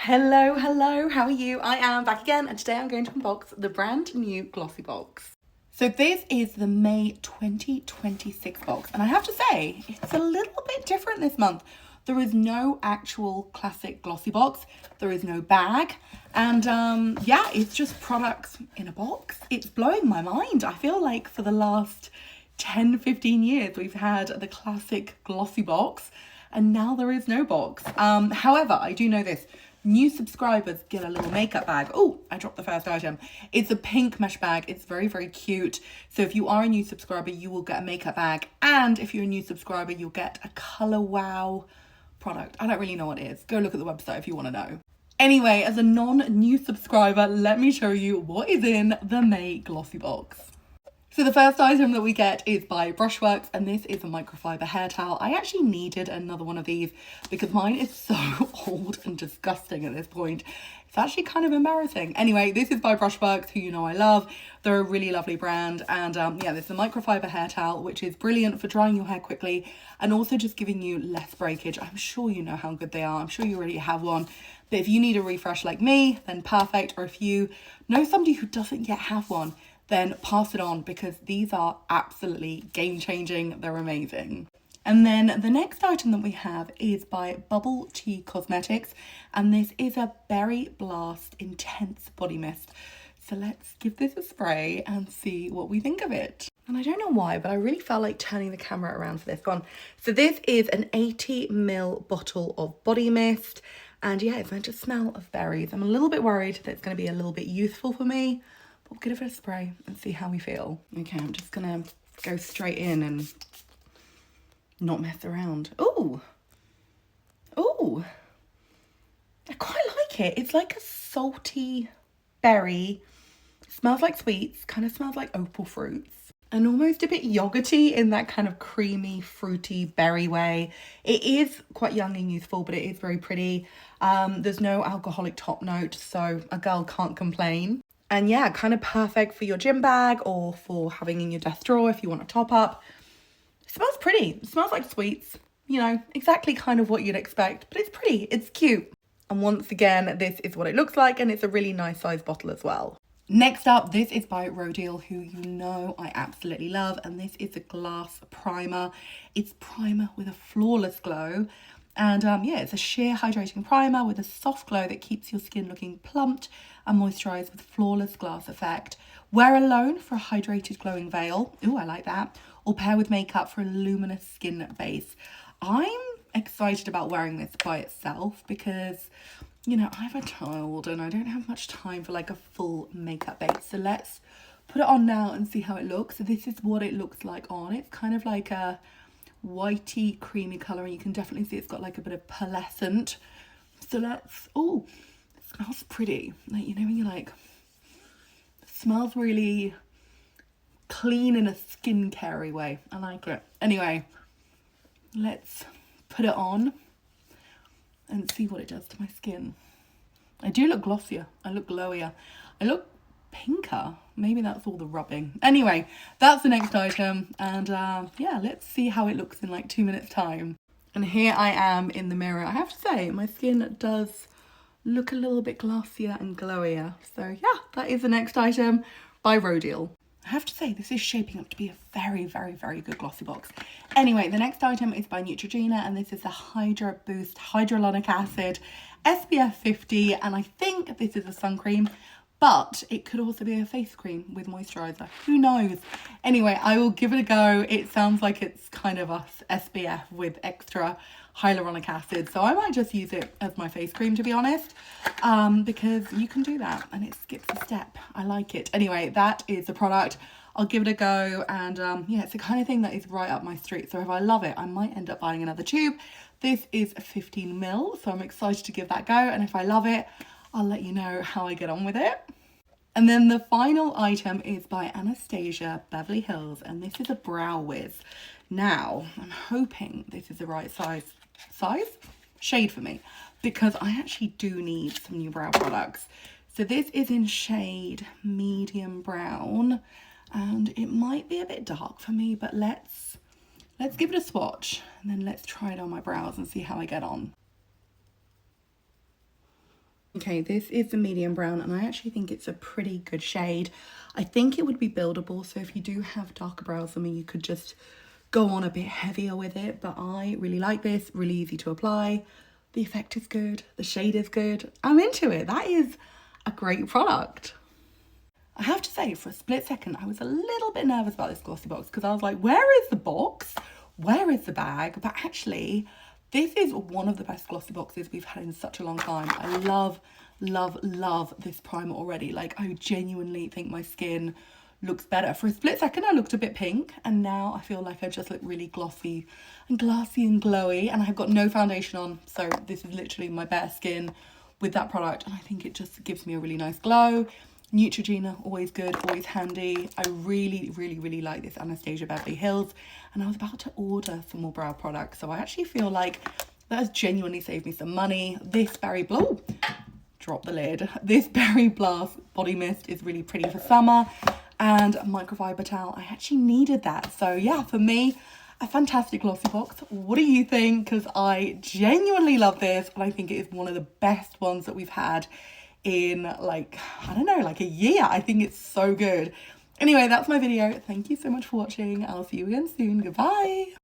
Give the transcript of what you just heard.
Hello, how are you? I am back again and today I'm going to unbox the brand new Glossybox. So this is the May 2026 box and I have to say it's a little bit different this month. There is no actual classic Glossybox, there is no bag, and yeah, it's just products in a box. It's blowing my mind. I feel like for the last 10-15 years we've had the classic Glossybox and now there is no box. However, I do know this. New subscribers get a little makeup bag. Oh, I dropped the first item. It's a pink mesh bag. It's very, very cute. So if you are a new subscriber, you will get a makeup bag. And if you're a new subscriber, you'll get a Color Wow product. I don't really know what it is. Go look at the website if you want to know. Anyway, as a non-new subscriber, let me show you what is in the May Glossybox. So the first item that we get is by Brushworks, and this is a microfiber hair towel. I actually needed another one of these because mine is so old and disgusting at this point. It's actually kind of embarrassing. Anyway, this is by Brushworks, who you know I love. They're a really lovely brand, and yeah, this is a microfiber hair towel, which is brilliant for drying your hair quickly and also just giving you less breakage. I'm sure you know how good they are. I'm sure you already have one. But if you need a refresh like me, then perfect. Or if you know somebody who doesn't yet have one, then pass it on because these are absolutely game-changing. They're amazing. And then the next item that we have is by Bubble Tea Cosmetics, and this is a Berry Blast Intense Body Mist. So let's give this a spray and see what we think of it. And I don't know why, but I really felt like turning the camera around for this one. So this is an 80ml bottle of body mist, and yeah, it's meant to smell of berries. I'm a little bit worried that it's going to be a little bit youthful for me. We'll give it a spray and see how we feel. Okay, I'm just gonna go straight in and not mess around. Oh, I quite like it. It's like a salty berry. Smells like sweets, kind of smells like opal fruits. And almost a bit yogurty in that kind of creamy, fruity berry way. It is quite young and youthful, but it is very pretty. There's no alcoholic top note, so a girl can't complain. And yeah, kind of perfect for your gym bag or for having in your desk drawer if you want to top up. It smells pretty. It smells like sweets. You know, exactly kind of what you'd expect. But it's pretty. It's cute. And once again, this is what it looks like. And it's a really nice size bottle as well. Next up, this is by Rodial, who you know I absolutely love. And this is a glass primer. It's primer with a flawless glow. And yeah, it's a sheer hydrating primer with a soft glow that keeps your skin looking plumped and moisturised with flawless glass effect. Wear alone for a hydrated glowing veil. Ooh, I like that. Or pair with makeup for a luminous skin base. I'm excited about wearing this by itself because, you know, I have a child and I don't have much time for like a full makeup base. So let's put it on now and see how it looks. So this is what it looks like on. It's kind of like a whitey creamy colour, and you can definitely see it's got like a bit of pearlescent. So let's, oh, it smells pretty. Like, you know, when you're like, it smells really clean in a skincare way. I like it. Anyway, let's put it on and see what it does to my skin. I do look glossier. I look glowier. I look pinker. Maybe that's all the rubbing. Anyway, that's the next item, and yeah, let's see how it looks in like 2 minutes time. And here I am in the mirror. I have to say my skin does look a little bit glossier and glowier. So yeah, that is the next item by Rodial. I have to say this is shaping up to be a very, very, very good Glossybox. Anyway, the next item is by Neutrogena, and this is the Hydra Boost Hyaluronic Acid SPF 50, and I think this is a sun cream, but it could also be a face cream with moisturiser. Who knows? Anyway, I will give it a go. It sounds like it's kind of a SPF with extra hyaluronic acid. So I might just use it as my face cream, to be honest, because you can do that and it skips a step. I like it. Anyway, that is the product. I'll give it a go. And yeah, it's the kind of thing that is right up my street. So if I love it, I might end up buying another tube. This is 15ml, so I'm excited to give that a go. And if I love it, I'll let you know how I get on with it. And then the final item is by Anastasia Beverly Hills, and this is a Brow Wiz. Now, I'm hoping this is the right shade for me, because I actually do need some new brow products. So this is in shade medium brown, and it might be a bit dark for me, but let's give it a swatch, and then let's try it on my brows and see how I get on. Okay, this is the medium brown and I actually think it's a pretty good shade. I think it would be buildable, so if you do have darker brows than me, you could just go on a bit heavier with it, but I really like this, really easy to apply. The effect is good, the shade is good. I'm into it. That is a great product. I have to say, for a split second, I was a little bit nervous about this Glossybox because I was like, where is the box? Where is the bag? But actually, this is one of the best Glossy boxes we've had in such a long time. I love, love, love this primer already. Like, I genuinely think my skin looks better. For a split second, I looked a bit pink, and now I feel like I just look really glossy and glassy and glowy, and I've got no foundation on, so this is literally my bare skin with that product, and I think it just gives me a really nice glow. Neutrogena, always good, always handy. I really, really, really like this Anastasia Beverly Hills, and I was about to order some more brow products, so I actually feel like that has genuinely saved me some money. This Berry Blue, drop the lid. This Berry Blast body mist is really pretty for summer, and a microfiber towel. I actually needed that, so yeah, for me, a fantastic glossy box. What do you think? Because I genuinely love this, and I think it is one of the best ones that we've had in like, I don't know, like a year. I think it's so good. Anyway, that's my video. Thank you so much for watching. I'll see you again soon. Goodbye.